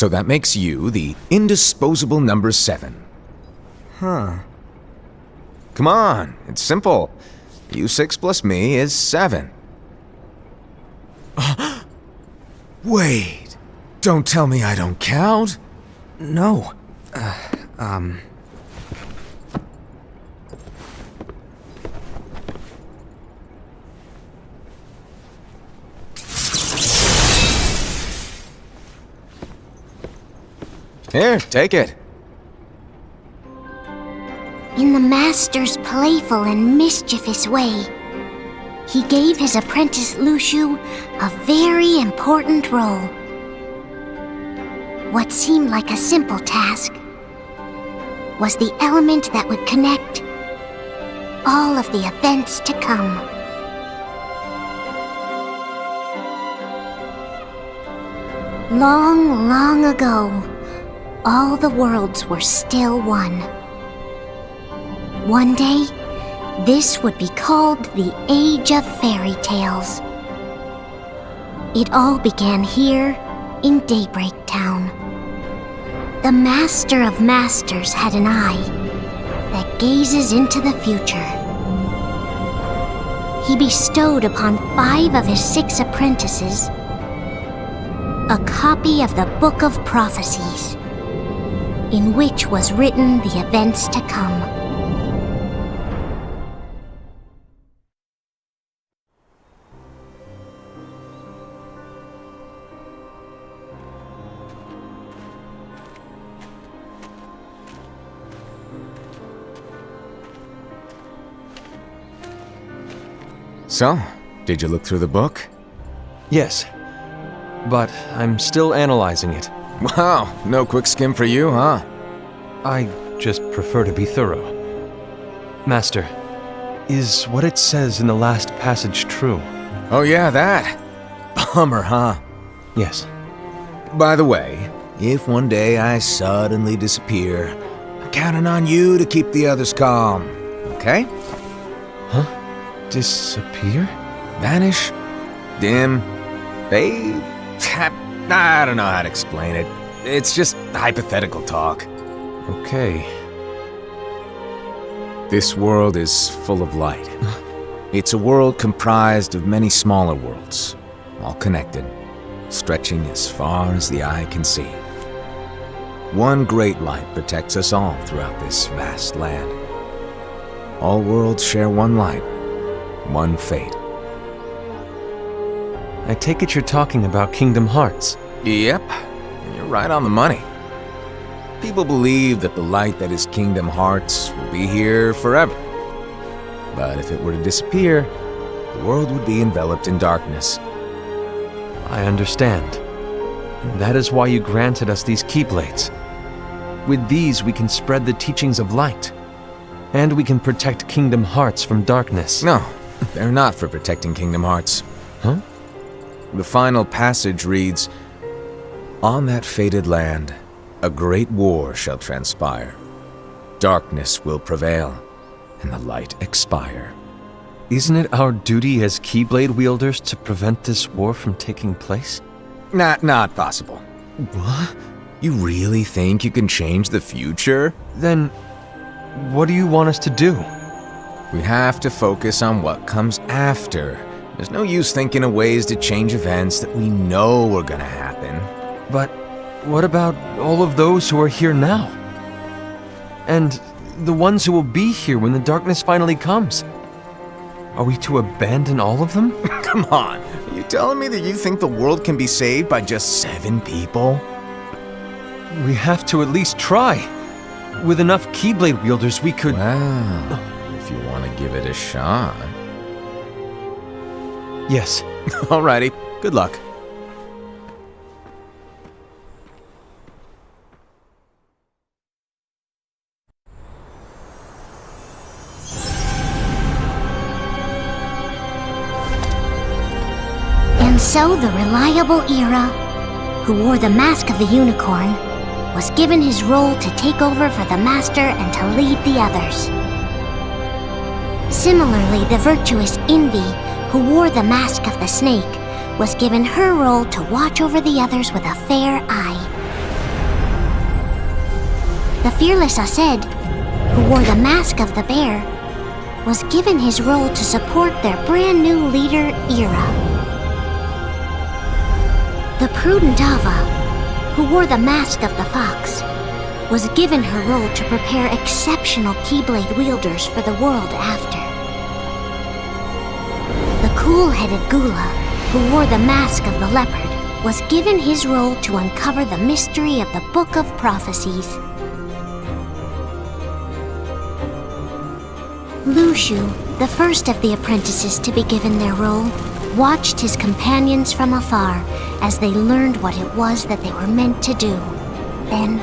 So that makes you the indisposable number 7. Huh. Come on, it's simple. You 6 plus me is 7. Wait, don't tell me I don't count. No. Here, take it. In the Master's playful and mischievous way, he gave his apprentice Luxu a very important role. What seemed like a simple task was the element that would connect all of the events to come. Long, long ago, all the worlds were still one. One day, this would be called the Age of Fairy Tales. It all began here in Daybreak Town. The Master of Masters had an eye that gazes into the future. He bestowed upon 5 of his 6 apprentices a copy of the Book of Prophecies, in which was written the events to come. So, did you look through the book? Yes. But I'm still analyzing it. Wow, no quick skim for you, huh? I just prefer to be thorough. Master, is what it says in the last passage true? Oh yeah, that. Bummer, huh? Yes. By the way, if one day I suddenly disappear, I'm counting on you to keep the others calm, okay? Huh? Disappear? Vanish? Dim? Fade? I don't know how to explain it. It's just hypothetical talk. Okay. This world is full of light. It's a world comprised of many smaller worlds, all connected, stretching as far as the eye can see. One great light protects us all throughout this vast land. All worlds share one light, one fate. I take it you're talking about Kingdom Hearts. Yep, you're right on the money. People believe that the light that is Kingdom Hearts will be here forever. But if it were to disappear, the world would be enveloped in darkness. I understand. That is why you granted us these Keyblades. With these, we can spread the teachings of light. And we can protect Kingdom Hearts from darkness. No, they're not for protecting Kingdom Hearts. Huh? The final passage reads, "On that fated land, a great war shall transpire. Darkness will prevail, and the light expire." Isn't it our duty as Keyblade wielders to prevent this war from taking place? Not possible. What? You really think you can change the future? Then, what do you want us to do? We have to focus on what comes after. There's no use thinking of ways to change events that we know are gonna happen. But what about all of those who are here now? And the ones who will be here when the darkness finally comes? Are we to abandon all of them? Come on, are you telling me that you think the world can be saved by just 7 people? We have to at least try. With enough Keyblade wielders, we could... Well, if you want to give it a shot. Yes. Alrighty, good luck. And so the reliable Era, who wore the mask of the unicorn, was given his role to take over for the Master and to lead the others. Similarly, the virtuous Envy, who wore the mask of the snake, was given her role to watch over the others with a fair eye. The fearless Aesed, who wore the mask of the bear, was given his role to support their brand new leader, Ira. The prudent Ava, who wore the mask of the fox, was given her role to prepare exceptional Keyblade wielders for the world after. The cool-headed Gula, who wore the mask of the leopard, was given his role to uncover the mystery of the Book of Prophecies. Lushu, the first of the apprentices to be given their role, watched his companions from afar as they learned what it was that they were meant to do. Then,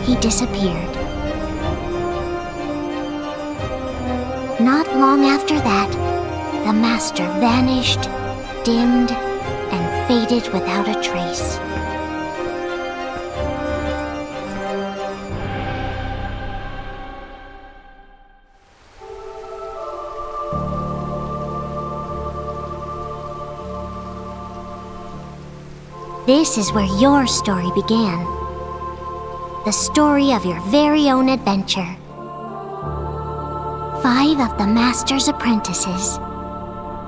he disappeared. Not long after that, the master vanished, dimmed, and faded without a trace. This is where your story began. The story of your very own adventure. 5 of the Master's apprentices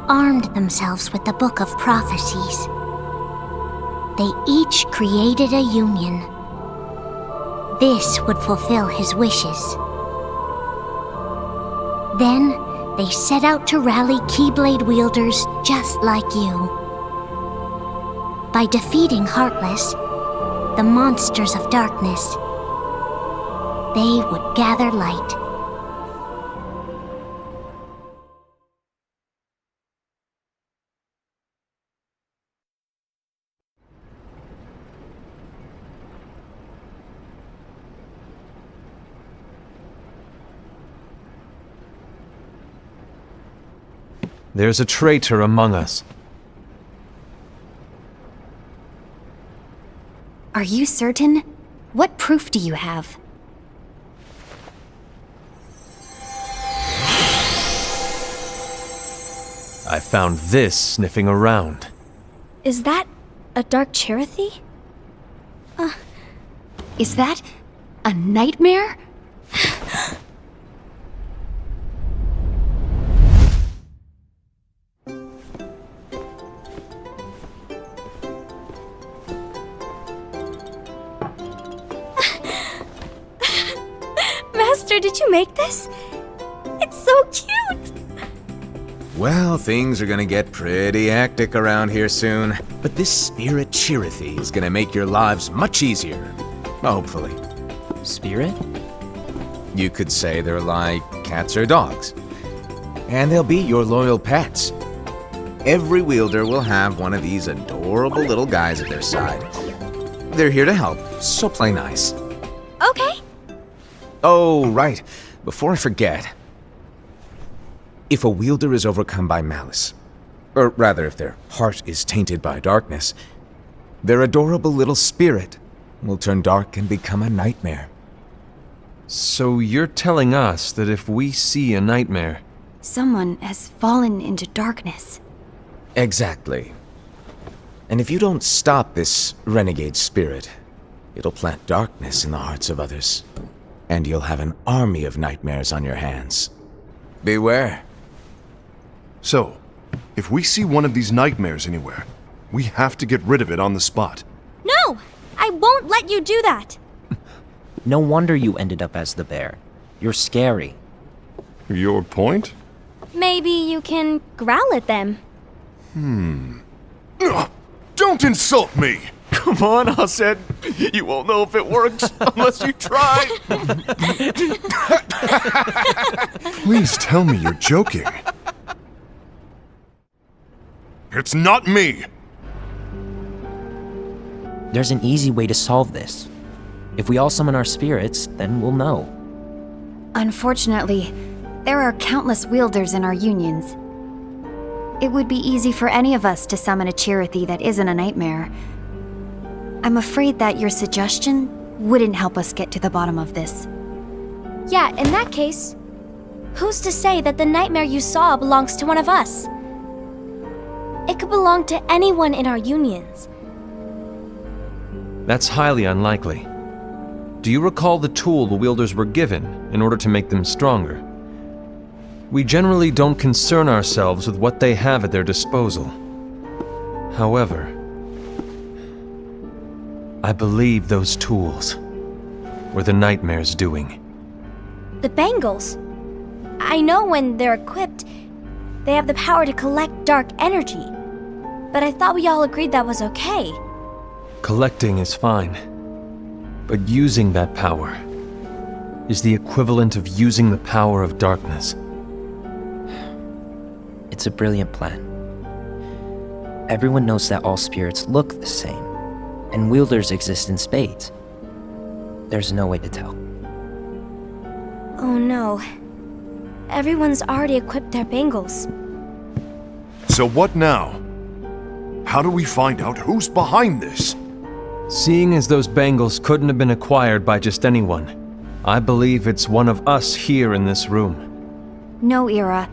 armed themselves with the Book of Prophecies. They each created a union. This would fulfill his wishes. Then, they set out to rally Keyblade wielders just like you. By defeating Heartless, the monsters of darkness, they would gather light. There's a traitor among us. Are you certain? What proof do you have? I found this sniffing around. Is that a Dark Chirithy? Is that a nightmare? Master, did you make this? It's so cute! Well, things are gonna get pretty hectic around here soon. But this Spirit Chirithy is gonna make your lives much easier. Hopefully. Spirit? You could say they're like cats or dogs. And they'll be your loyal pets. Every wielder will have one of these adorable little guys at their side. They're here to help, so play nice. Okay. Oh, right. Before I forget. If a wielder is overcome by malice, or rather if their heart is tainted by darkness, their adorable little spirit will turn dark and become a nightmare. So you're telling us that if we see a nightmare... Someone has fallen into darkness. Exactly. And if you don't stop this renegade spirit, it'll plant darkness in the hearts of others. And you'll have an army of nightmares on your hands. Beware. So, if we see one of these nightmares anywhere, we have to get rid of it on the spot. No! I won't let you do that! No wonder you ended up as the bear. You're scary. Your point? Maybe you can growl at them. Ugh, don't insult me! Come on, Aesed. You won't know if it works unless you try. Please tell me you're joking. It's not me! There's an easy way to solve this. If we all summon our spirits, then we'll know. Unfortunately, there are countless wielders in our unions. It would be easy for any of us to summon a Chirithy that isn't a nightmare. I'm afraid that your suggestion wouldn't help us get to the bottom of this. Yeah, in that case, who's to say that the nightmare you saw belongs to one of us? It could belong to anyone in our unions. That's highly unlikely. Do you recall the tool the wielders were given in order to make them stronger? We generally don't concern ourselves with what they have at their disposal. However, I believe those tools were the Nightmare's doing. The bangles. I know when they're equipped, they have the power to collect dark energy. But I thought we all agreed that was okay. Collecting is fine, but using that power is the equivalent of using the power of darkness. It's a brilliant plan. Everyone knows that all spirits look the same, and wielders exist in spades. There's no way to tell. Oh no. Everyone's already equipped their bangles. So what now? How do we find out who's behind this? Seeing as those bangles couldn't have been acquired by just anyone, I believe it's one of us here in this room. No, Ira.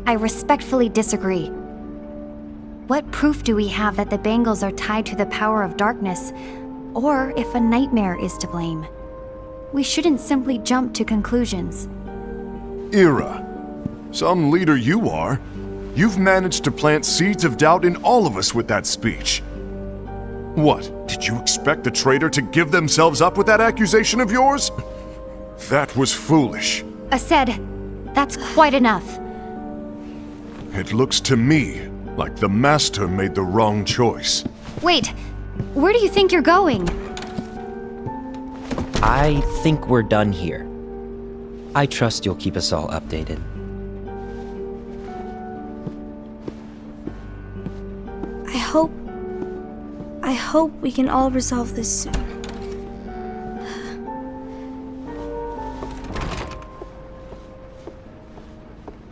I respectfully disagree. What proof do we have that the bangles are tied to the power of darkness, or if a nightmare is to blame? We shouldn't simply jump to conclusions. Ira, some leader you are. You've managed to plant seeds of doubt in all of us with that speech. What, did you expect the traitor to give themselves up with that accusation of yours? That was foolish. Aced, that's quite enough. It looks to me like the Master made the wrong choice. Wait, where do you think you're going? I think we're done here. I trust you'll keep us all updated. I hope we can all resolve this soon.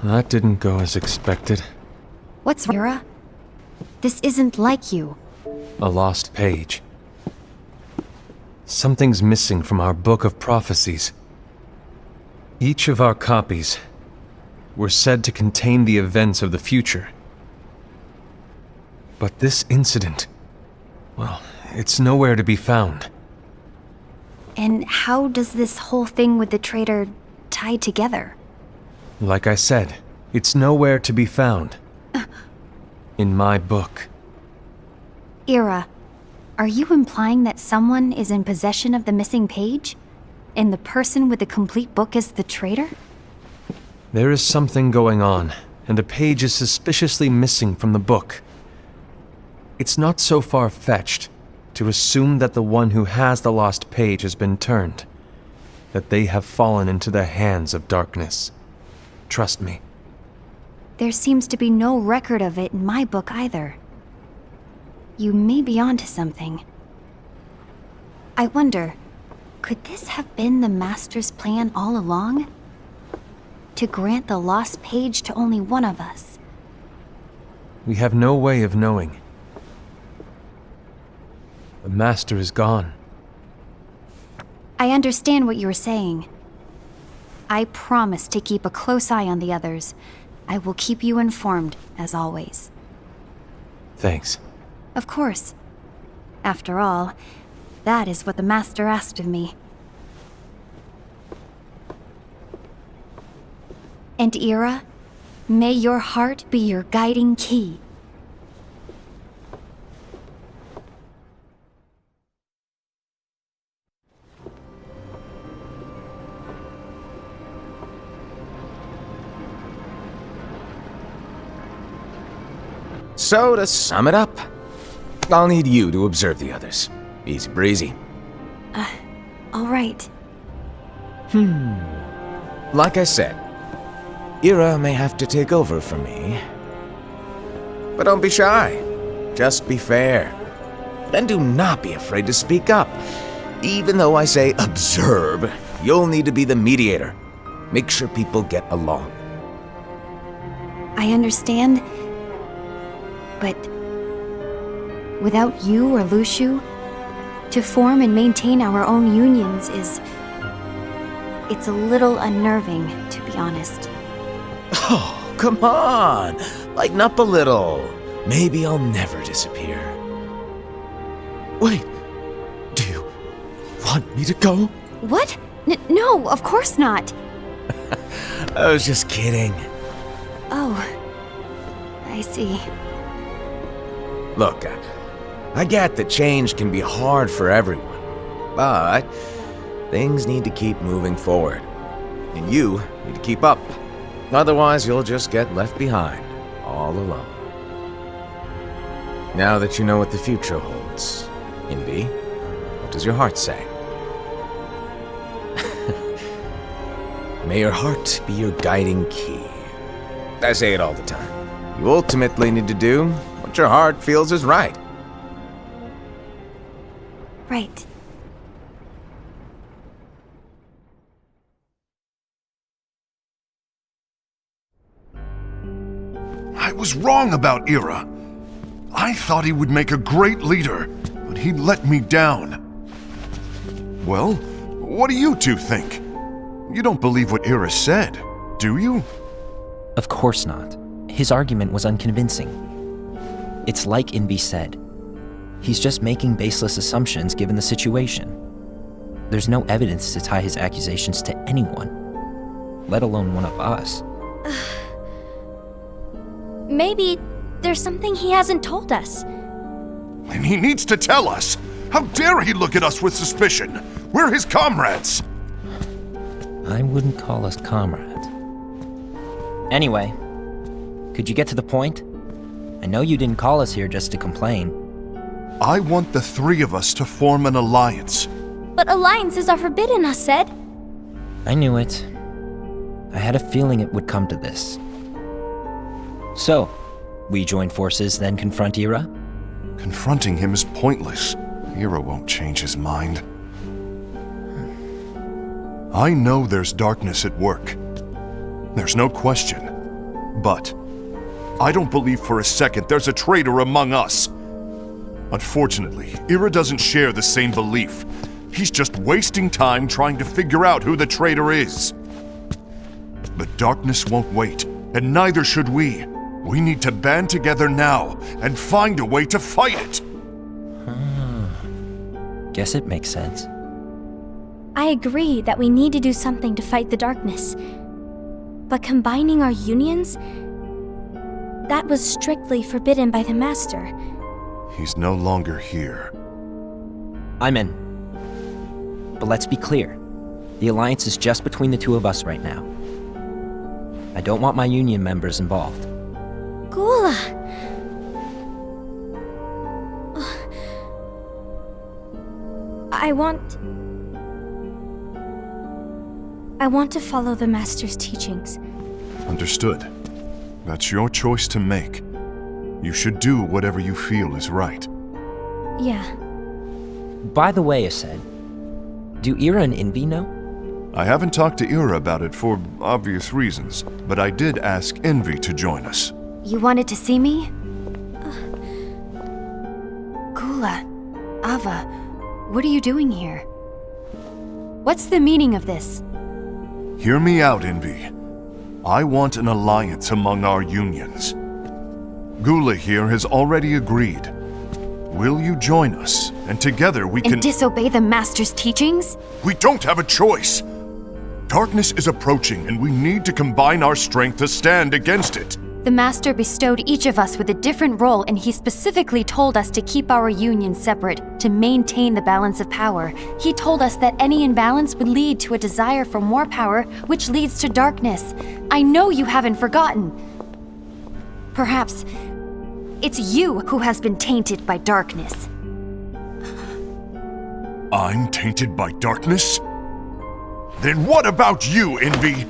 That didn't go as expected. What's Ira? This isn't like you. A lost page. Something's missing from our book of prophecies. Each of our copies were said to contain the events of the future. But this incident, well, it's nowhere to be found. And how does this whole thing with the traitor tie together? Like I said, it's nowhere to be found. In my book. Ira, are you implying that someone is in possession of the missing page? And the person with the complete book is the traitor? There is something going on, and the page is suspiciously missing from the book. It's not so far-fetched to assume that the one who has the lost page has been turned, that they have fallen into the hands of darkness. Trust me. There seems to be no record of it in my book either. You may be onto something. I wonder, could this have been the Master's plan all along? To grant the lost page to only one of us? We have no way of knowing. The Master is gone. I understand what you were saying. I promise to keep a close eye on the others. I will keep you informed, as always. Thanks. Of course. After all, that is what the Master asked of me. And Ira, may your heart be your guiding key. So, to sum it up, I'll need you to observe the others. Easy breezy. All right. Like I said, Ira may have to take over for me. But don't be shy. Just be fair. And do not be afraid to speak up. Even though I say observe, you'll need to be the mediator. Make sure people get along. I understand. But without you or Luxu, to form and maintain our own unions it's a little unnerving, to be honest. Oh, come on! Lighten up a little. Maybe I'll never disappear. Wait, do you want me to go? What? No, of course not. I was just kidding. Oh, I see. Look, I get that change can be hard for everyone, but things need to keep moving forward. And you need to keep up. Otherwise, you'll just get left behind, all alone. Now that you know what the future holds, Envy, what does your heart say? May your heart be your guiding key. I say it all the time. You ultimately need to do what your heart feels is right. Right. I was wrong about Ira. I thought he would make a great leader, but he let me down. Well, what do you two think? You don't believe what Ira said, do you? Of course not. His argument was unconvincing. It's like Envy said. He's just making baseless assumptions given the situation. There's no evidence to tie his accusations to anyone, let alone one of us. Maybe there's something he hasn't told us. And he needs to tell us. How dare he look at us with suspicion? We're his comrades. I wouldn't call us comrades. Anyway, could you get to the point? I know you didn't call us here just to complain. I want the three of us to form an alliance. But alliances are forbidden, us said. I knew it. I had a feeling it would come to this. So, we join forces, then confront Ira? Confronting him is pointless. Ira won't change his mind. I know there's darkness at work. There's no question. But I don't believe for a second there's a traitor among us. Unfortunately, Ira doesn't share the same belief. He's just wasting time trying to figure out who the traitor is. The darkness won't wait, and neither should we. We need to band together now and find a way to fight it. Guess it makes sense. I agree that we need to do something to fight the darkness. But combining our unions? That was strictly forbidden by the Master. He's no longer here. I'm in. But let's be clear. The alliance is just between the two of us right now. I don't want my union members involved. Gula! I want to follow the Master's teachings. Understood. That's your choice to make. You should do whatever you feel is right. Yeah. By the way, Aced, do Ira and Envy know? I haven't talked to Ira about it for obvious reasons, but I did ask Envy to join us. You wanted to see me? Gula, Ava, what are you doing here? What's the meaning of this? Hear me out, Envy. I want an alliance among our unions. Gula here has already agreed. Will you join us? And together we can— And disobey the Master's teachings? We don't have a choice! Darkness is approaching, and we need to combine our strength to stand against it. The Master bestowed each of us with a different role, and he specifically told us to keep our union separate, to maintain the balance of power. He told us that any imbalance would lead to a desire for more power, which leads to darkness. I know you haven't forgotten. Perhaps it's you who has been tainted by darkness. I'm tainted by darkness? Then what about you, Envy?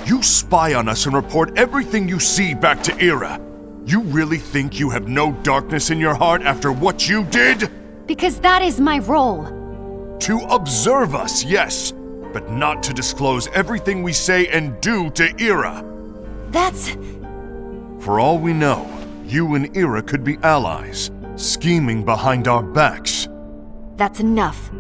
You spy on us and report everything you see back to Ira. You really think you have no darkness in your heart after what you did? Because that is my role. To observe us, yes, but not to disclose everything we say and do to Ira. That's... For all we know, you and Ira could be allies, scheming behind our backs. that's enough.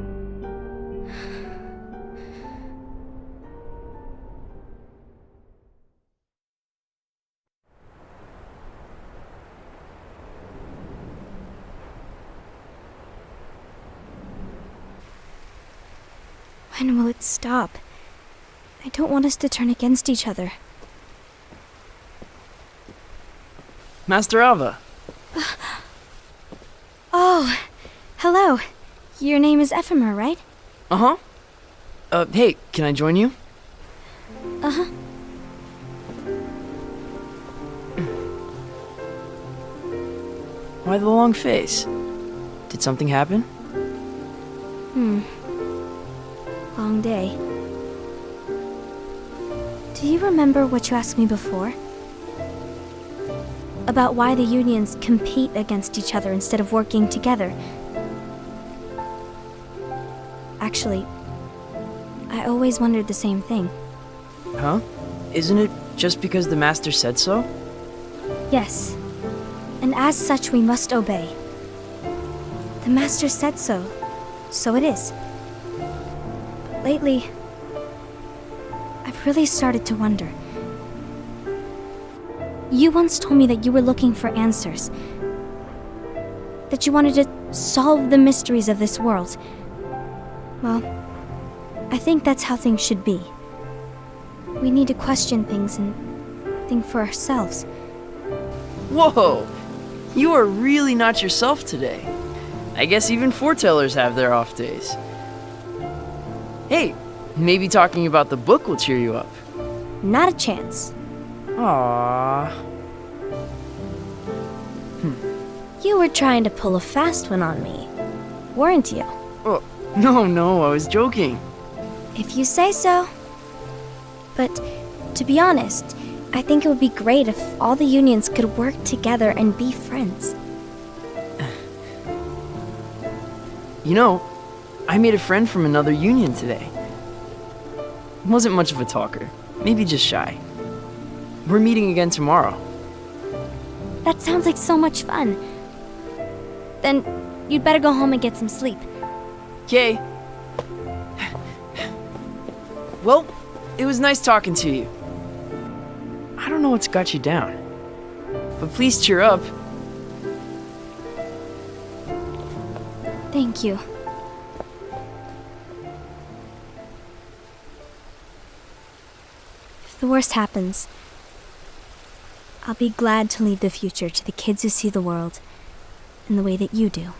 When will it stop? I don't want us to turn against each other. Master Alva. Oh, hello. Your name is Ephemer, right? Uh-huh. Hey, can I join you? Uh-huh. Why the long face? Did something happen? Long day. Do you remember what you asked me before? About why the unions compete against each other instead of working together. Actually, I always wondered the same thing. Huh? Isn't it just because the Master said so? Yes. And as such, we must obey. The Master said so, so it is. But lately, I've really started to wonder. You once told me that you were looking for answers. That you wanted to solve the mysteries of this world. Well, I think that's how things should be. We need to question things and think for ourselves. Whoa! You are really not yourself today. I guess even foretellers have their off days. Hey, maybe talking about the book will cheer you up. Not a chance. Aww. You were trying to pull a fast one on me, weren't you? Oh, no, I was joking. If you say so. But to be honest, I think it would be great if all the unions could work together and be friends. You know, I made a friend from another union today. Wasn't much of a talker, maybe just shy. We're meeting again tomorrow. That sounds like so much fun. Then you'd better go home and get some sleep. Okay. Well, it was nice talking to you. I don't know what's got you down, but please cheer up. Thank you. If the worst happens, I'll be glad to leave the future to the kids who see the world in the way that you do.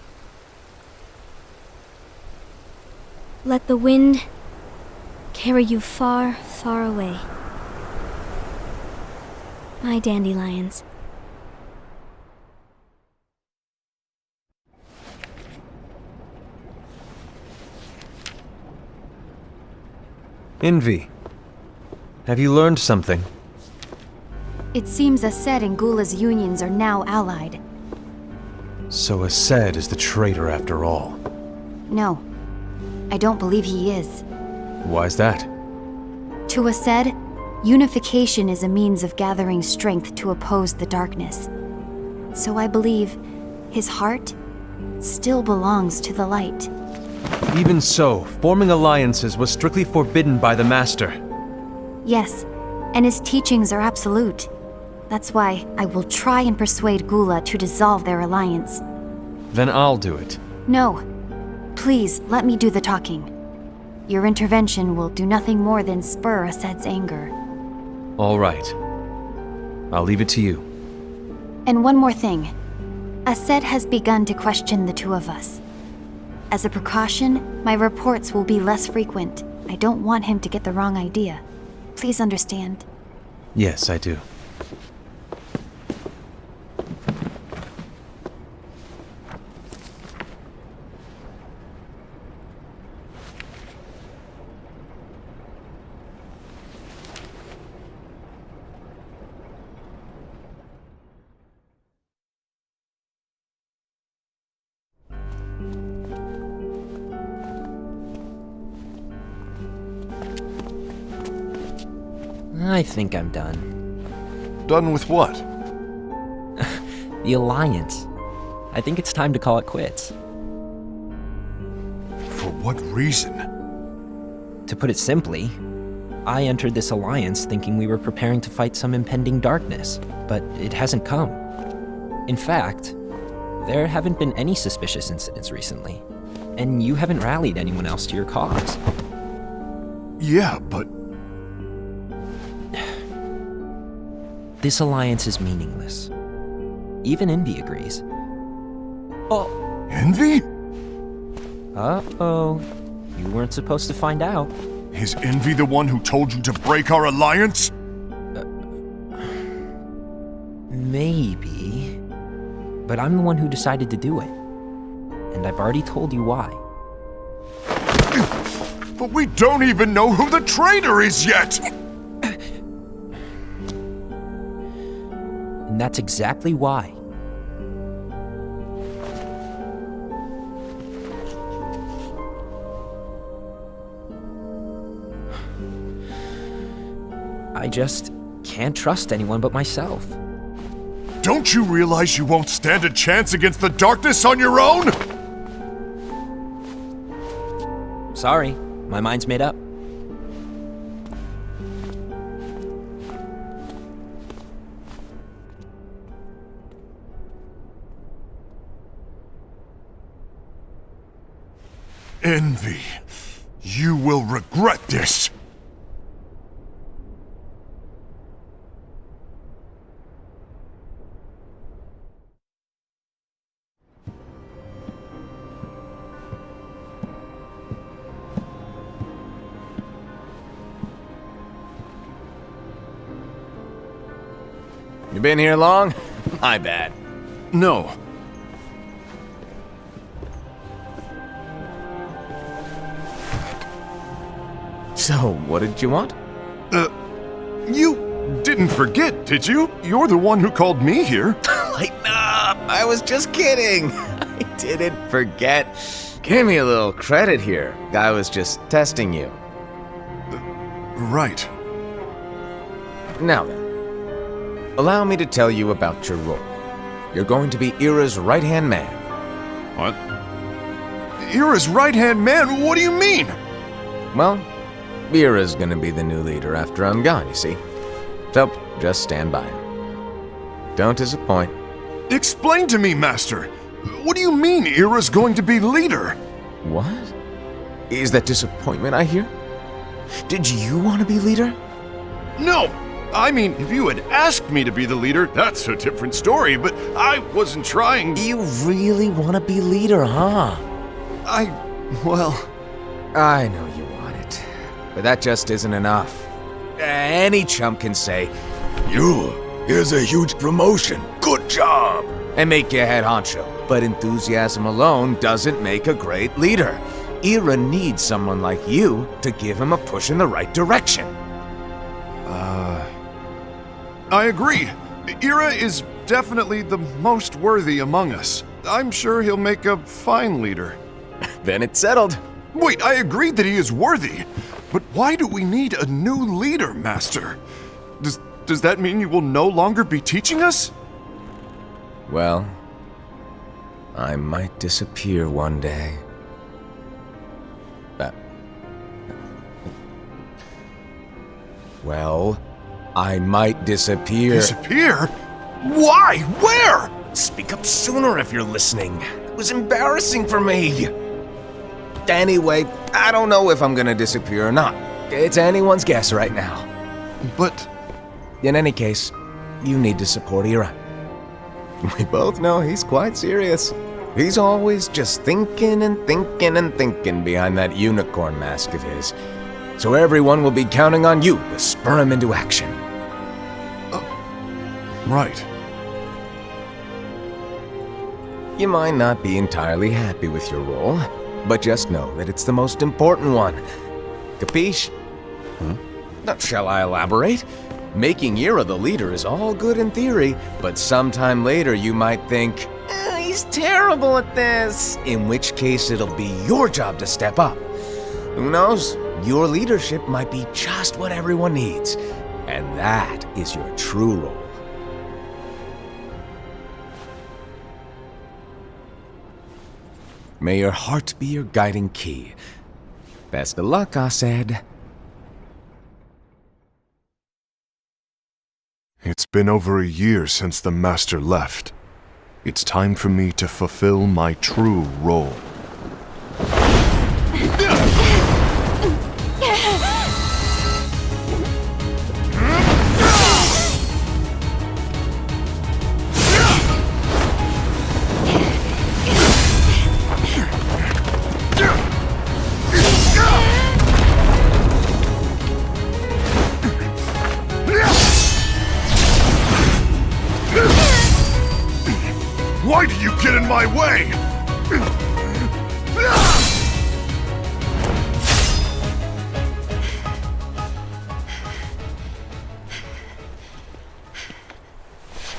Let the wind carry you far, far away. My dandelions. Envy, have you learned something? It seems Aced and Gula's unions are now allied. So Aced is the traitor after all. No, I don't believe he is. Why's that? To Aced, unification is a means of gathering strength to oppose the darkness. So I believe his heart still belongs to the light. Even so, forming alliances was strictly forbidden by the Master. Yes, and his teachings are absolute. That's why I will try and persuade Gula to dissolve their alliance. Then I'll do it. No. Please, let me do the talking. Your intervention will do nothing more than spur Aced's anger. All right. I'll leave it to you. And one more thing. Aced has begun to question the two of us. As a precaution, my reports will be less frequent. I don't want him to get the wrong idea. Please understand. Yes, I do. I think I'm done. Done with what? The Alliance. I think it's time to call it quits. For what reason? To put it simply, I entered this alliance thinking we were preparing to fight some impending darkness, but it hasn't come. In fact, there haven't been any suspicious incidents recently, and you haven't rallied anyone else to your cause. Yeah, but This alliance is meaningless. Even Envy agrees. Oh, Envy? uh-oh. You weren't supposed to find out. Is Envy the one who told you to break our alliance? Maybe. But I'm the one who decided to do it. And I've already told you why. But we don't even know who the traitor is yet! And that's exactly why. I just can't trust anyone but myself. Don't you realize you won't stand a chance against the darkness on your own? Sorry, my mind's made up. Envy, you will regret this. You been here long? My bad. No. So, what did you want? You didn't forget, did you? You're the one who called me here. Lighten up! I was just kidding. I didn't forget. Give me a little credit here. I was just testing you. Right. Now then, allow me to tell you about your role. You're going to be Ira's right-hand man. What? Ira's right-hand man? What do you mean? Well, Ira's gonna be the new leader after I'm gone, you see. So, just stand by. Don't disappoint. Explain to me, Master. What do you mean Ira's going to be leader? What? Is that disappointment I hear? Did you want to be leader? No! I mean, if you had asked me to be the leader, that's a different story, but I wasn't trying. You really want to be leader, huh? Well... I know you want it, but that just isn't enough. Any chump can say, here's a huge promotion, good job, and make you head honcho. But enthusiasm alone doesn't make a great leader. Ira needs someone like you to give him a push in the right direction. I agree. Ira is definitely the most worthy among us. I'm sure he'll make a fine leader. Then it's settled. Wait, I agreed that he is worthy. But why do we need a new leader, Master? Does that mean you will no longer be teaching us? Well, I might disappear one day. Well, I might disappear. Disappear? Why? Where? Speak up sooner if you're listening. It was embarrassing for me. Anyway, I don't know if I'm gonna disappear or not. It's anyone's guess right now. But... In any case, you need to support Ira. We both know he's quite serious. He's always just thinking and thinking and thinking behind that unicorn mask of his. So everyone will be counting on you to spur him into action. Right. You might not be entirely happy with your role, but just know that it's the most important one. Capiche? Now, shall I elaborate? Making Ira the leader is all good in theory, but sometime later you might think, he's terrible at this. In which case it'll be your job to step up. Who knows? Your leadership might be just what everyone needs. And that is your true role. May your heart be your guiding key. Best of luck, Asaid. It's been over a year since the Master left. It's time for me to fulfill my true role. Why do you get in my way?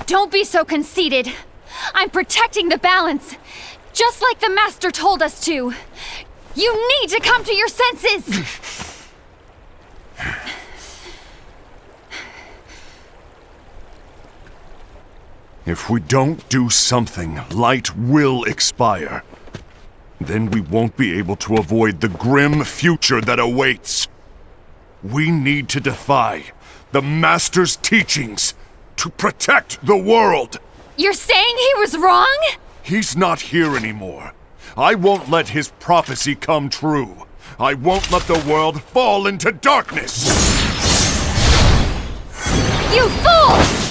Don't be so conceited. I'm protecting the balance, just like the Master told us to. You need to come to your senses! If we don't do something, light will expire. Then we won't be able to avoid the grim future that awaits. We need to defy the Master's teachings to protect the world. You're saying he was wrong? He's not here anymore. I won't let his prophecy come true. I won't let the world fall into darkness. You fool!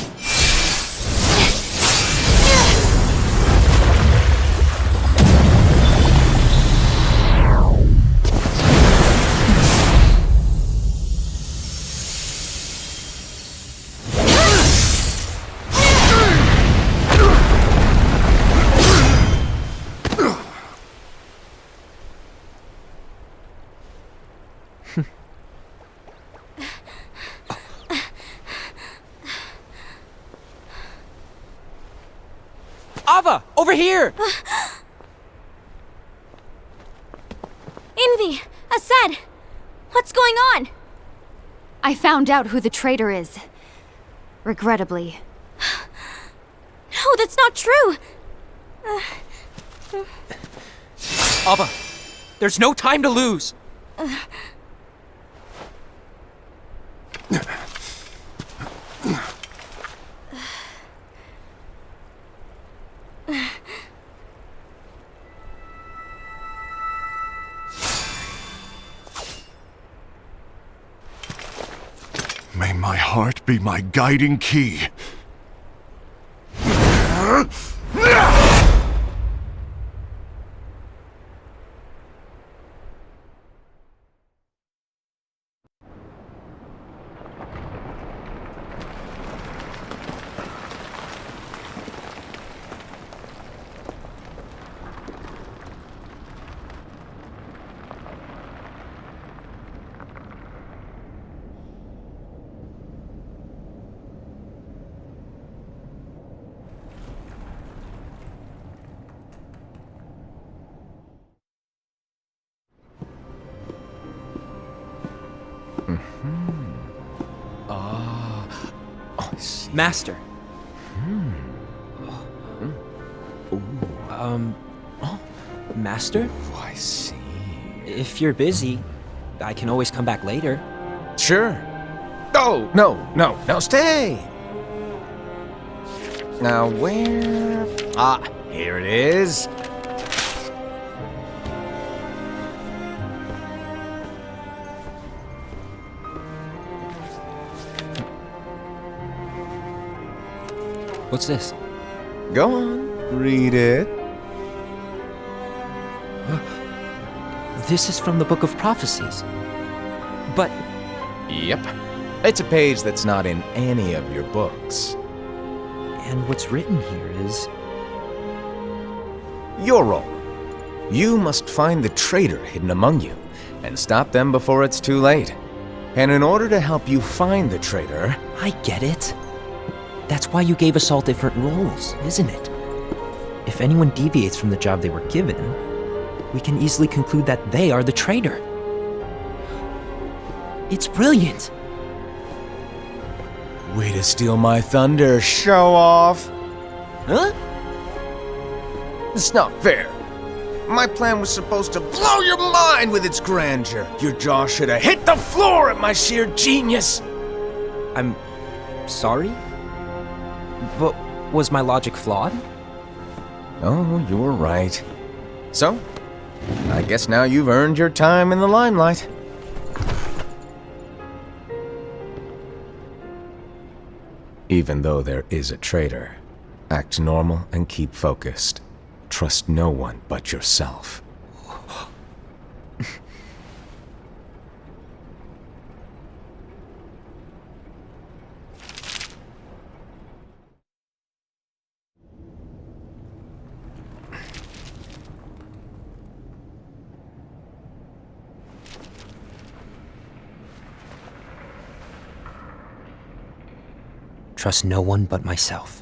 Ava, over here! Envy! Assad! What's going on? I found out who the traitor is. Regrettably. No, that's not true! Ava, there's no time to lose. May my heart be my guiding key. Master. Master? Oh, I see. If you're busy, I can always come back later. Sure. Oh, no, stay! Now, where... Ah, here it is. What's this? Go on, read it. This is from the Book of Prophecies. But Yep. It's a page that's not in any of your books. and what's written here is Your role. You must find the traitor hidden among you, and stop them before it's too late. And in order to help you find the traitor... I get it. That's why you gave us all different roles, isn't it? If anyone deviates from the job they were given, we can easily conclude that they are the traitor. It's brilliant. Way to steal my thunder, show off! Huh? It's not fair. My plan was supposed to blow your mind with its grandeur. Your jaw should have hit the floor at my sheer genius. I'm sorry? But was my logic flawed? Oh, you were right. So, I guess now you've earned your time in the limelight. Even though there is a traitor, act normal and keep focused. Trust no one but yourself. trust no one but myself.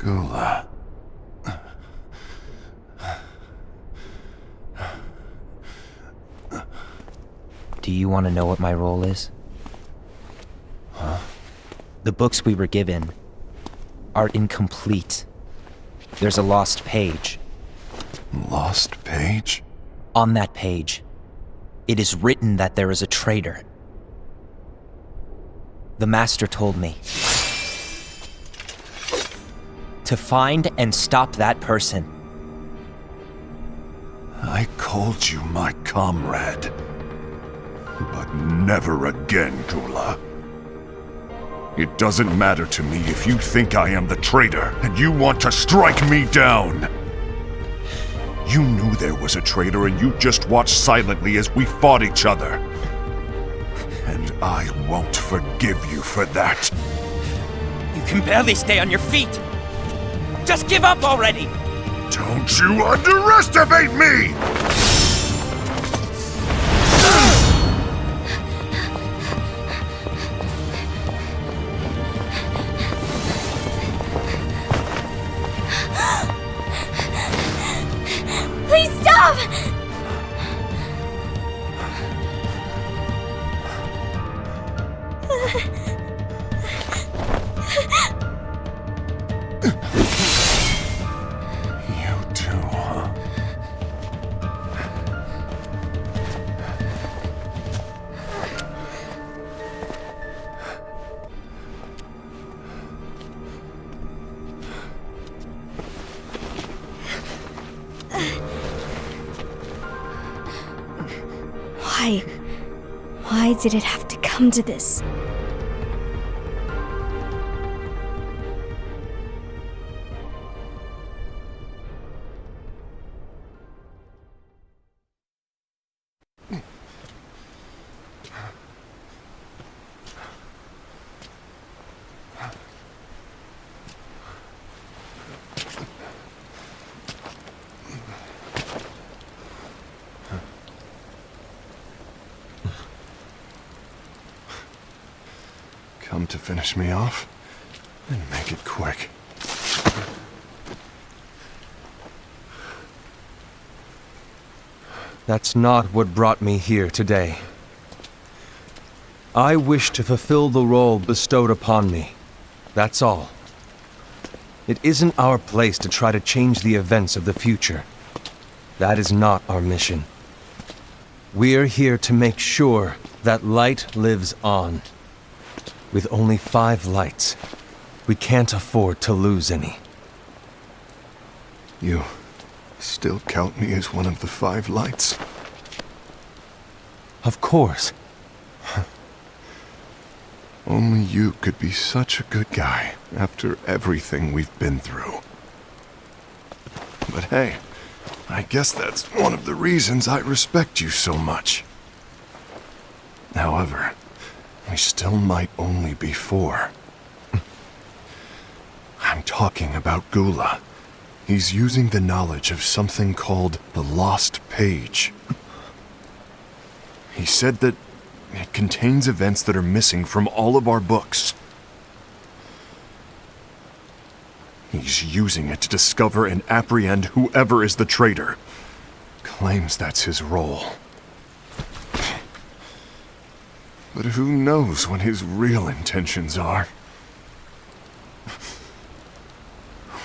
Gula. Do you want to know what my role is? Huh? The books we were given are incomplete. There's a lost page. Lost page? On that page, it is written that there is a traitor. The Master told me to find and stop that person. I called you my comrade. But never again, Gula. It doesn't matter to me if you think I am the traitor and you want to strike me down. You knew there was a traitor and you just watched silently as we fought each other. And I won't forgive you for that. You can barely stay on your feet. Just give up already! Don't you underestimate me! Please stop! You too, huh? Why? Why did it have to come to this? Come to finish me off? Then make it quick. That's not what brought me here today. I wish to fulfill the role bestowed upon me. That's all. It isn't our place to try to change the events of the future. That is not our mission. We're here to make sure that light lives on. With only 5 lights, we can't afford to lose any. You still count me as one of the 5 lights? Of course. Only you could be such a good guy after everything we've been through. But hey, I guess that's one of the reasons I respect you so much. However, we still might only be 4. I'm talking about Gula. He's using the knowledge of something called the Lost Page. He said that it contains events that are missing from all of our books. He's using it to discover and apprehend whoever is the traitor. Claims that's his role. But who knows what his real intentions are?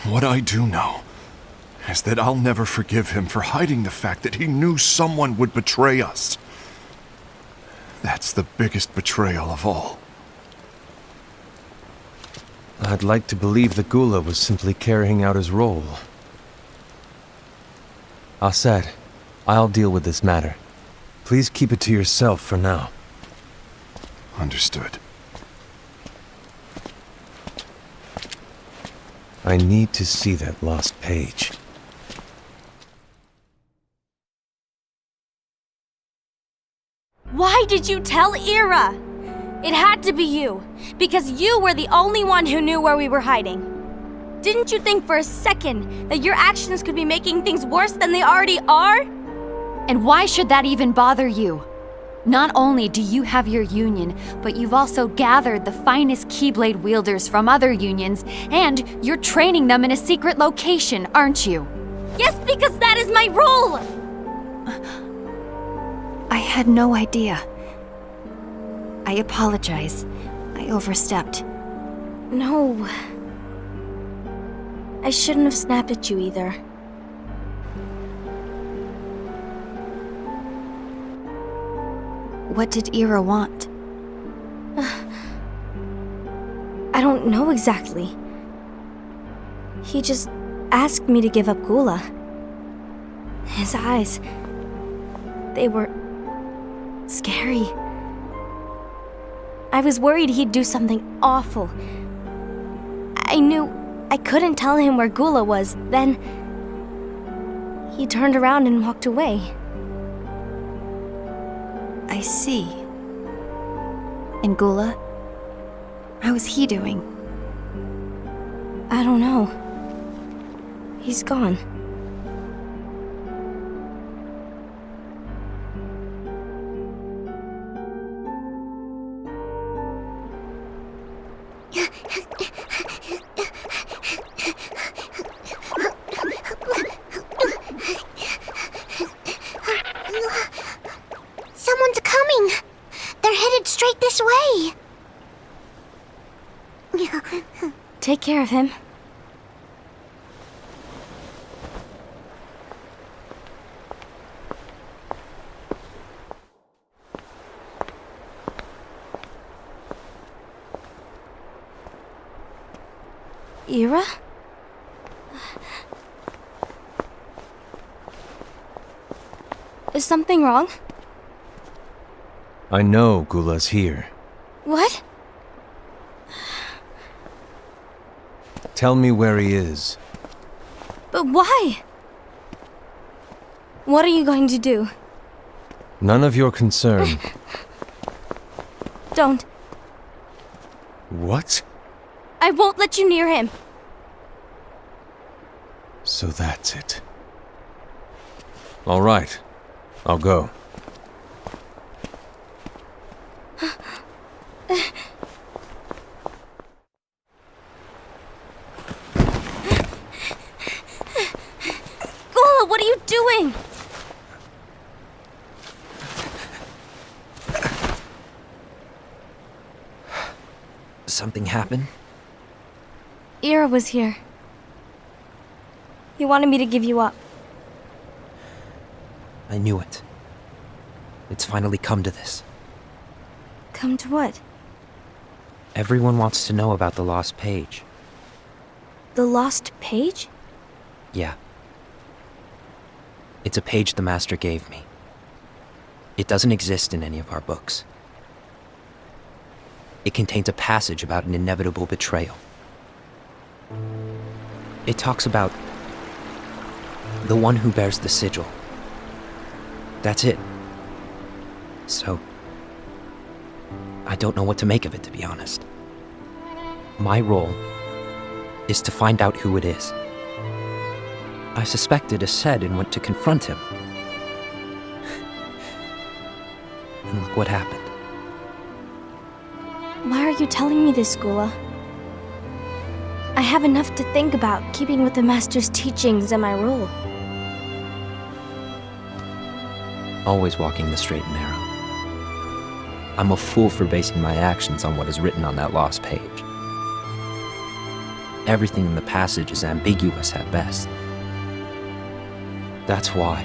What I do know is that I'll never forgive him for hiding the fact that he knew someone would betray us. That's the biggest betrayal of all. I'd like to believe that Gula was simply carrying out his role. Aset, I'll deal with this matter. Please keep it to yourself for now. Understood. I need to see that lost page. Why did you tell Ira? It had to be you, because you were the only one who knew where we were hiding. Didn't you think for a second that your actions could be making things worse than they already are? And why should that even bother you? Not only do you have your union, but you've also gathered the finest Keyblade wielders from other unions, and you're training them in a secret location, aren't you? Yes, because that is my role! I had no idea. I apologize. I overstepped. No. I shouldn't have snapped at you either. What did Ira want? I don't know exactly. He just asked me to give up Gula. His eyes, they were scary. I was worried he'd do something awful. I knew I couldn't tell him where Gula was. Then he turned around and walked away. I see. And Gula? How is he doing? I don't know. He's gone. Someone's coming! They're headed straight this way! Take care of him. Ira? Is something wrong? I know Gula's here. What? Tell me where he is. But why? What are you going to do? None of your concern. Don't. What? I won't let you near him. So that's it. All right. I'll go. Gula, what are you doing? Something happened? Ira was here. He wanted me to give you up. I knew it. It's finally come to this. Come to what? Everyone wants to know about the lost page. The lost page? Yeah. It's a page the Master gave me. It doesn't exist in any of our books. It contains a passage about an inevitable betrayal. It talks about the one who bears the sigil. That's it. So, I don't know what to make of it, to be honest. My role is to find out who it is. I suspected Aced and went to confront him. And look what happened. Why are you telling me this, Gula? I have enough to think about, keeping with the Master's teachings and my role. Always walking the straight and narrow. I'm a fool for basing my actions on what is written on that lost page. Everything in the passage is ambiguous at best. That's why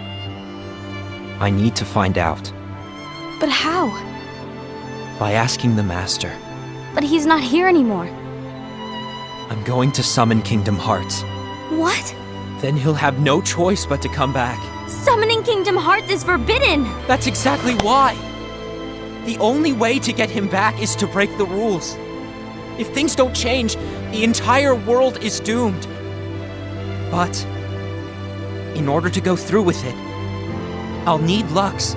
I need to find out. But how? By asking the Master. But he's not here anymore. I'm going to summon Kingdom Hearts. What? Then he'll have no choice but to come back. Summoning Kingdom Hearts is forbidden! That's exactly why! The only way to get him back is to break the rules. If things don't change, the entire world is doomed. But in order to go through with it, I'll need Lux.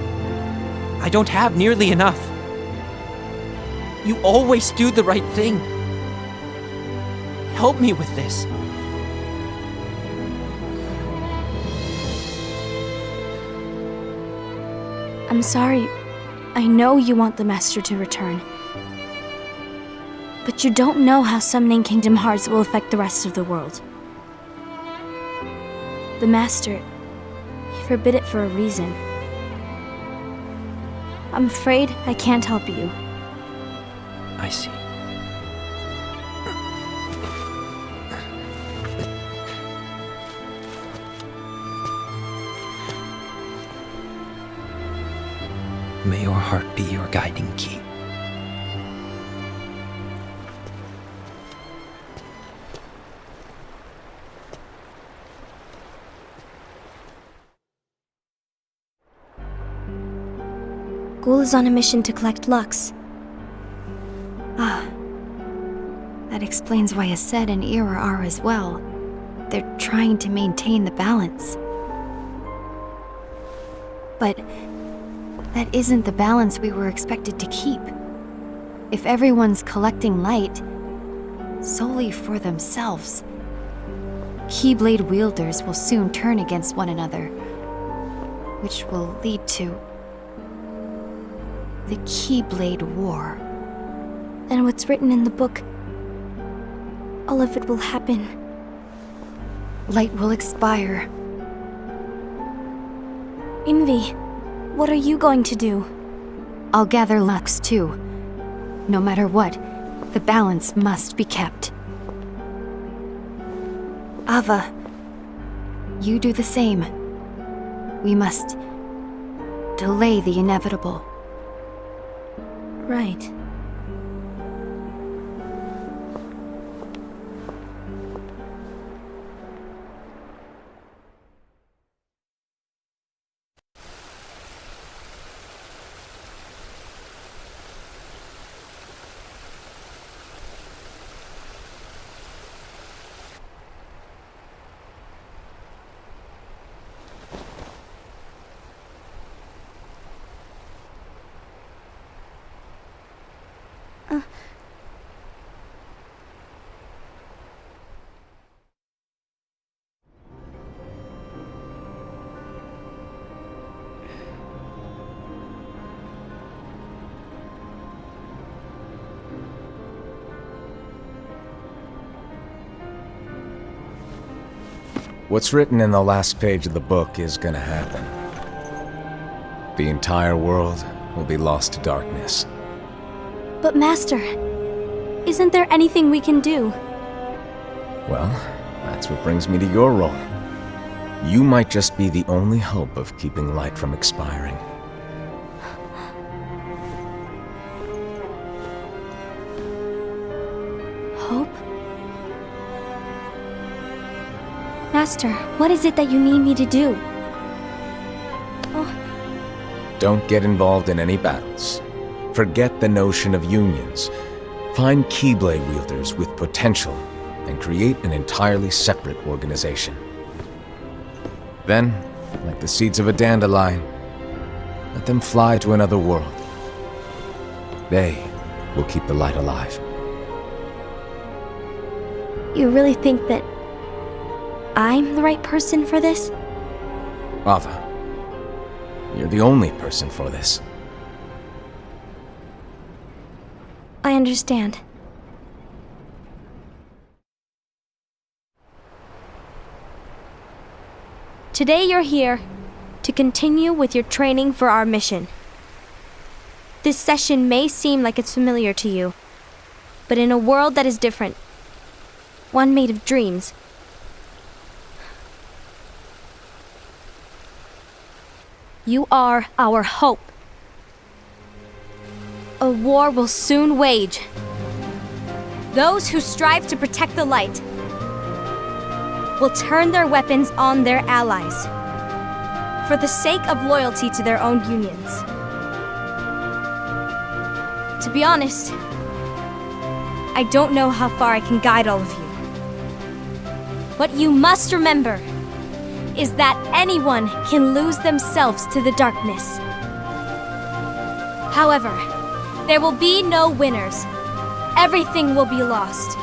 I don't have nearly enough. You always do the right thing. Help me with this. I'm sorry. I know you want the Master to return. But you don't know how summoning Kingdom Hearts will affect the rest of the world. The Master, he forbid it for a reason. I'm afraid I can't help you. I see. May your heart be your guiding key. Ghoul is on a mission to collect Lux. That explains why Aced and Ira are as well. They're trying to maintain the balance. But that isn't the balance we were expected to keep. If everyone's collecting light solely for themselves, Keyblade wielders will soon turn against one another, which will lead to the Keyblade War. And what's written in the book, all of it will happen. Light will expire. Envy, what are you going to do? I'll gather Lux too. No matter what, the balance must be kept. Ava, you do the same. We must delay the inevitable. Right. What's written in the last page of the book is gonna happen. The entire world will be lost to darkness. But Master, isn't there anything we can do? Well, that's what brings me to your role. You might just be the only hope of keeping light from expiring. Hope? Master, what is it that you need me to do? Don't get involved in any battles. Forget the notion of unions. Find Keyblade wielders with potential and create an entirely separate organization. Then, like the seeds of a dandelion, let them fly to another world. They will keep the light alive. You really think that I'm the right person for this? Ava, you're the only person for this. I understand. Today you're here to continue with your training for our mission. This session may seem like it's familiar to you, but in a world that is different, one made of dreams, you are our hope. A war will soon wage. Those who strive to protect the light will turn their weapons on their allies for the sake of loyalty to their own unions. To be honest, I don't know how far I can guide all of you. What you must remember is that anyone can lose themselves to the darkness. However, there will be no winners. Everything will be lost.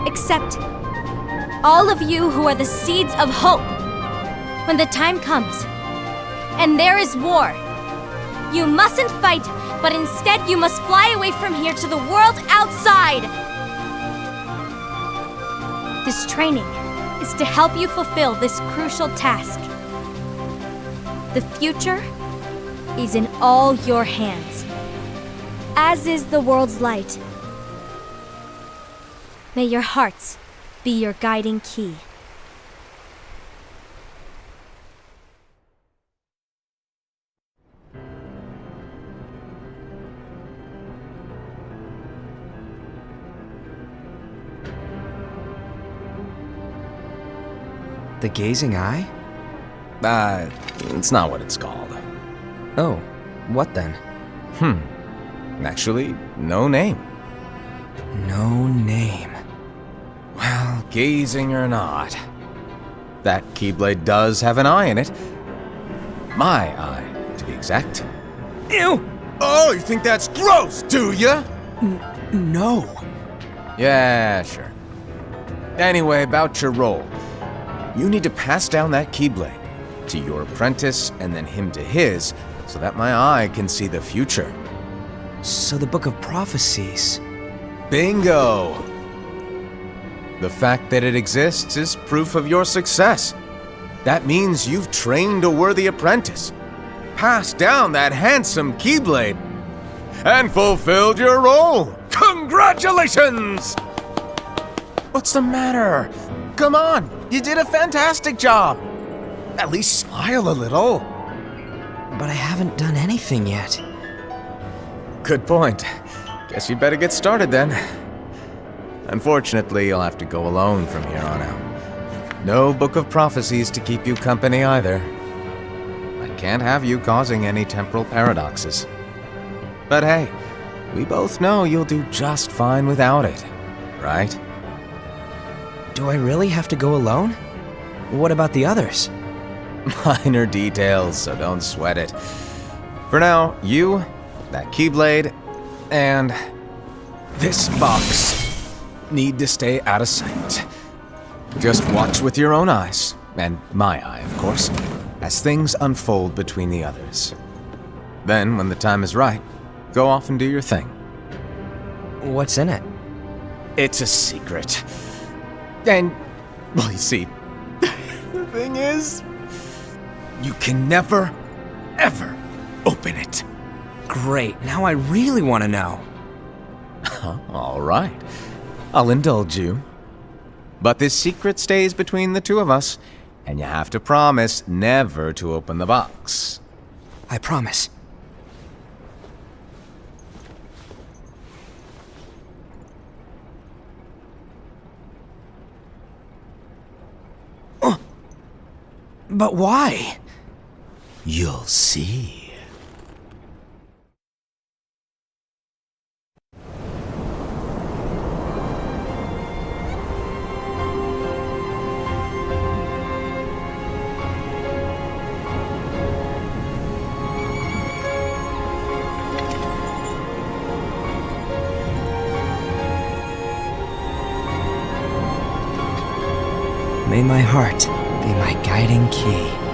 Except all of you who are the seeds of hope. When the time comes, and there is war, you mustn't fight, but instead you must fly away from here to the world outside. This training is to help you fulfill this crucial task. The future is in all your hands, as is the world's light. May your hearts be your guiding key. The Gazing Eye? It's not what it's called. Oh, what then? Actually, no name. No name. Well, gazing or not, that Keyblade does have an eye in it. My eye, to be exact. Ew! Oh, you think that's gross, do ya? No. Yeah, sure. Anyway, about your role. You need to pass down that Keyblade to your apprentice and then him to his, so that my eye can see the future. So the Book of Prophecies. Bingo! The fact that it exists is proof of your success. That means you've trained a worthy apprentice, passed down that handsome Keyblade, and fulfilled your role. Congratulations! What's the matter? Come on, you did a fantastic job. At least smile a little. But I haven't done anything yet. Good point. Guess you better get started then. Unfortunately, you'll have to go alone from here on out. No Book of Prophecies to keep you company either. I can't have you causing any temporal paradoxes. But hey, we both know you'll do just fine without it, right? Do I really have to go alone? What about the others? Minor details, so don't sweat it. For now, you, that Keyblade, and this box need to stay out of sight. Just watch with your own eyes, and my eye, of course, as things unfold between the others. Then, when the time is right, go off and do your thing. What's in it? It's a secret. And, well, you see, the thing is, you can never, ever open it. Great, now I really want to know. All right, I'll indulge you. But this secret stays between the two of us, and you have to promise never to open the box. I promise. But why? You'll see. May my heart be my guiding key.